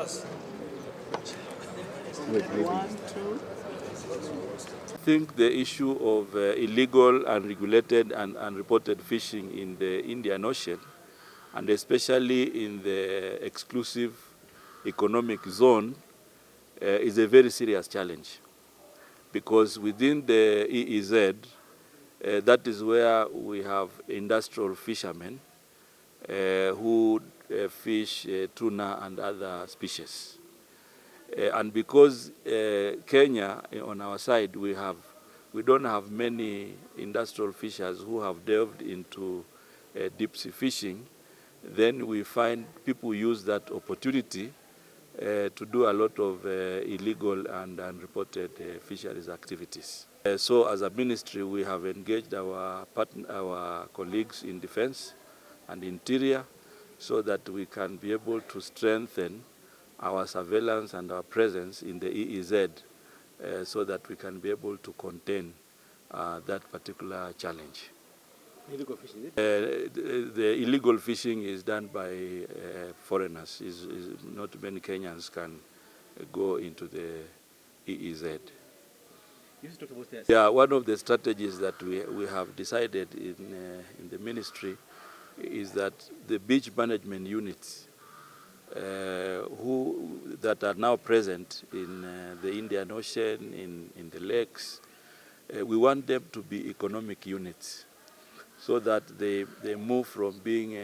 I think the issue of illegal, unregulated and unreported fishing in the Indian Ocean, and especially in the exclusive economic zone, is a very serious challenge. Because within the EEZ, that is where we have industrial fishermen who fish tuna and other species. And because Kenya, on our side, we don't have many industrial fishers who have delved into deep sea fishing, then we find people use that opportunity to do a lot of illegal and unreported fisheries activities. So as a ministry, we have engaged our colleagues in defense and interior so that we can be able to strengthen our surveillance and our presence in the EEZ so that we can be able to contain that particular challenge. Illegal fishing? The illegal fishing is done by foreigners. Not many Kenyans can go into the EEZ. You talk about this. Yeah, one of the strategies that we have decided in the ministry is that the beach management units that are now present in the Indian Ocean, in the lakes, we want them to be economic units so that they move from being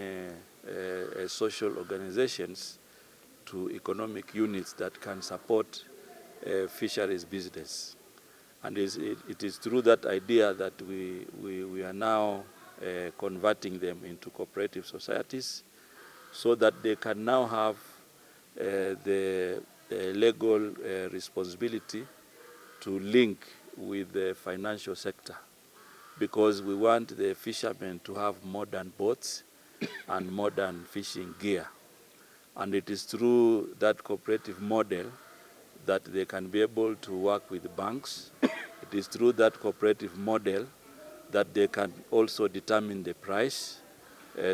social organizations to economic units that can support fisheries business. And it is through that idea that we are now converting them into cooperative societies so that they can now have the legal responsibility to link with the financial sector, because we want the fishermen to have modern boats and modern fishing gear. And it is through that cooperative model that they can be able to work with banks. It is through that cooperative model that they can also determine the price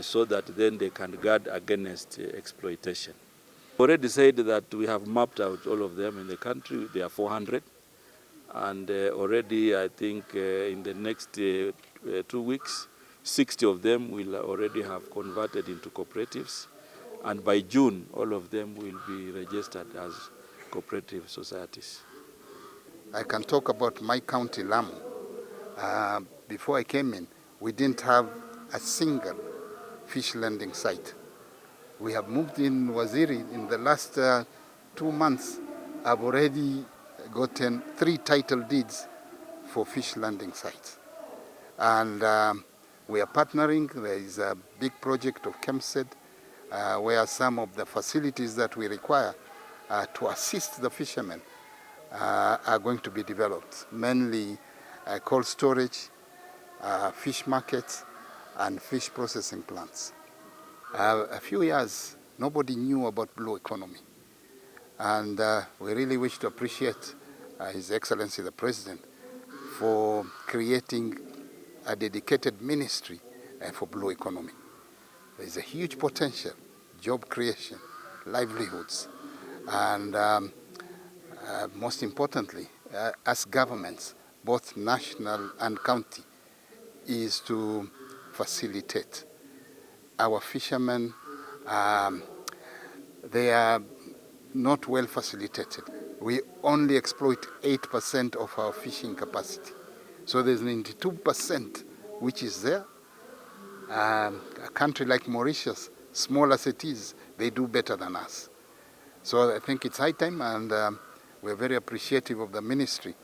so that then they can guard against exploitation. Already said that we have mapped out all of them in the country. There are 400. And already, I think, in the next 2 weeks, 60 of them will already have converted into cooperatives. And by June, all of them will be registered as cooperative societies. I can talk about my county, Lamu. Before I came in, we didn't have a single fish landing site. We have moved in Waziri in the last 2 months. I've already gotten 3 title deeds for fish landing sites. And we are partnering. There is a big project of KEMSED where some of the facilities that we require to assist the fishermen are going to be developed, mainly cold storage, fish markets, and fish processing plants. A few years, nobody knew about blue economy. And we really wish to appreciate His Excellency the President for creating a dedicated ministry for blue economy. There is a huge potential, job creation, livelihoods, and most importantly, as governments, both national and county, is to facilitate. Our fishermen, they are not well facilitated. We only exploit 8% of our fishing capacity. So there's 92% which is there. A country like Mauritius, small as it is, they do better than us. So I think it's high time, and we're very appreciative of the ministry.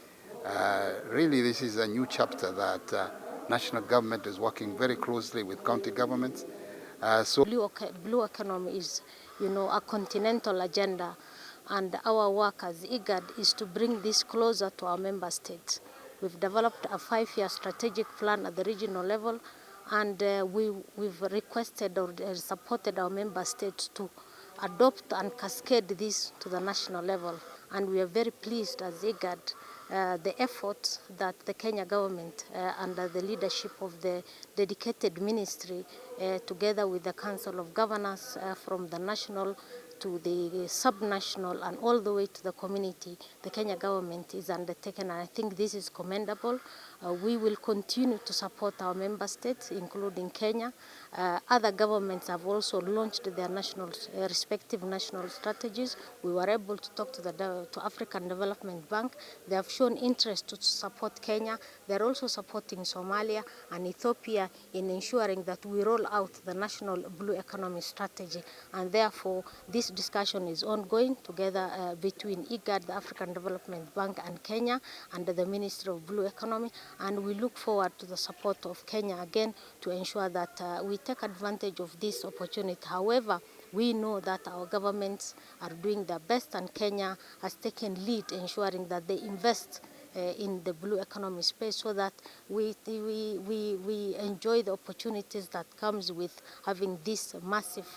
Really, this is a new chapter that national government is working very closely with county governments. Blue economy is, a continental agenda, and our work as IGAD is to bring this closer to our member states. We've developed a 5-year strategic plan at the regional level, and we've requested or supported our member states to adopt and cascade this to the national level. And we are very pleased as IGAD the efforts that the Kenya government, under the leadership of the dedicated ministry, together with the Council of Governors from the national to the subnational and all the way to the community, the Kenya government is undertaken, and I think this is commendable. We will continue to support our member states, including Kenya. Other governments have also launched their respective national strategies. We were able to talk to the African Development Bank. They have shown interest to support Kenya. They're also supporting Somalia and Ethiopia in ensuring that we roll out the national blue economy strategy. And therefore, this discussion is ongoing together between IGAD, the African Development Bank, and Kenya, under the Ministry of Blue Economy. And we look forward to the support of Kenya again to ensure that we take advantage of this opportunity. However, we know that our governments are doing their best, and Kenya has taken lead ensuring that they invest in the blue economy space so that we enjoy the opportunities that comes with having this massive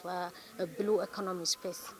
blue economy space.